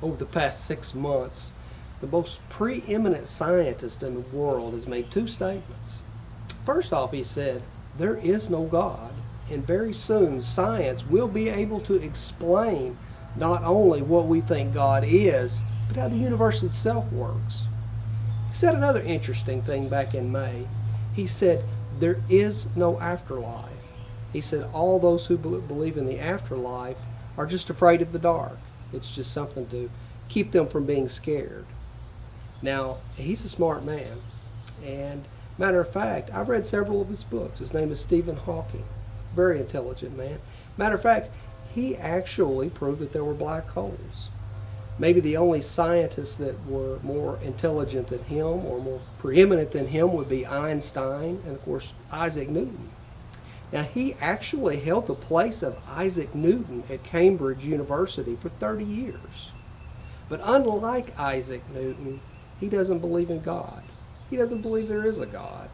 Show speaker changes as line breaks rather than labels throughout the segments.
over the past 6 months, the most preeminent scientist in the world has made two statements. First off, he said, there is no God, and very soon science will be able to explain not only what we think God is, but how the universe itself works. He said another interesting thing back in May. He said, there is no afterlife. He said all those who believe in the afterlife are just afraid of the dark. It's just something to keep them from being scared. Now, he's a smart man, and matter of fact, I've read several of his books. His name is Stephen Hawking. Very intelligent man. Matter of fact, he actually proved that there were black holes. Maybe the only scientists that were more intelligent than him or more preeminent than him would be Einstein and, of course, Isaac Newton. Now, he actually held the place of Isaac Newton at Cambridge University for 30 years. But unlike Isaac Newton, he doesn't believe in God. He doesn't believe there is a God.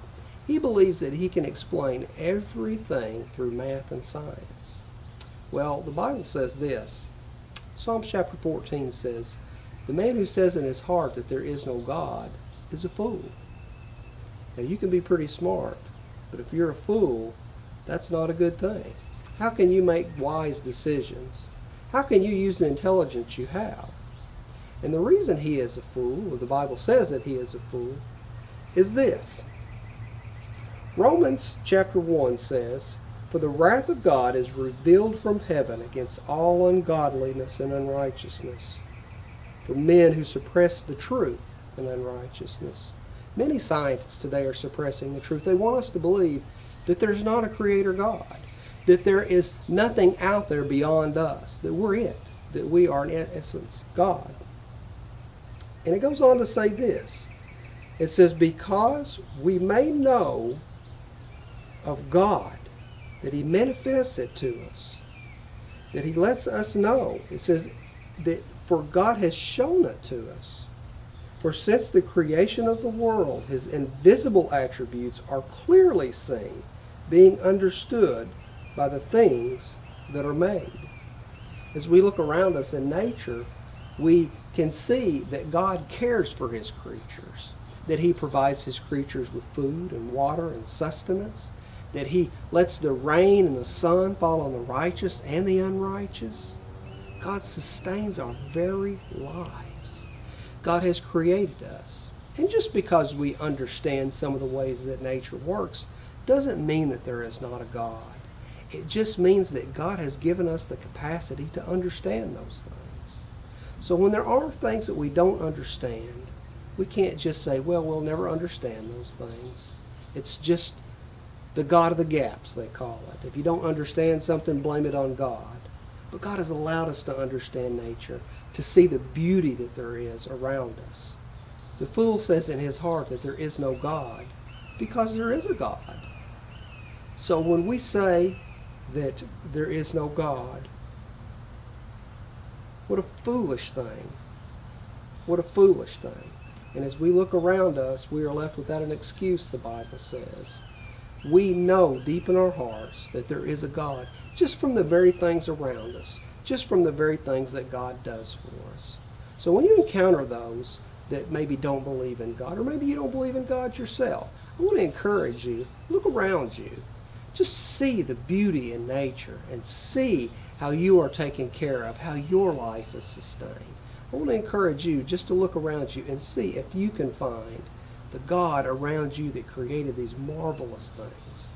He believes that he can explain everything through math and science. Well, the Bible says this. Psalm chapter 14 says, the man who says in his heart that there is no God is a fool. Now, you can be pretty smart, but if you're a fool, that's not a good thing. How can you make wise decisions? How can you use the intelligence you have? And the reason he is a fool, or the Bible says that he is a fool, is this. Romans chapter 1 says, for the wrath of God is revealed from heaven against all ungodliness and unrighteousness, for men who suppress the truth and unrighteousness. Many scientists today are suppressing the truth. They want us to believe that there's not a creator God, that there is nothing out there beyond us, that we're it, that we are in essence God. And it goes on to say this. It says, because we may know of God, that he manifests it to us, that he lets us know. It says that for God has shown it to us. For since the creation of the world, his invisible attributes are clearly seen, being understood by the things that are made. As we look around us in nature, we can see that God cares for his creatures, that he provides his creatures with food and water and sustenance, that he lets the rain and the sun fall on the righteous and the unrighteous. God sustains our very lives. God has created us. And just because we understand some of the ways that nature works doesn't mean that there is not a God. It just means that God has given us the capacity to understand those things. So when there are things that we don't understand, we can't just say, well, we'll never understand those things. It's just the God of the gaps, they call it. If you don't understand something, blame it on God. But God has allowed us to understand nature, to see the beauty that there is around us. The fool says in his heart that there is no God, because there is a God. So when we say that there is no God, what a foolish thing. What a foolish thing. And as we look around us, we are left without an excuse, the Bible says. We know deep in our hearts that there is a God, just from the very things around us, just from the very things that God does for us. So when you encounter those that maybe don't believe in God, or maybe you don't believe in God yourself, I want to encourage you, look around you. Just see the beauty in nature and see how you are taken care of, how your life is sustained. I want to encourage you just to look around you and see if you can find the God around you that created these marvelous things.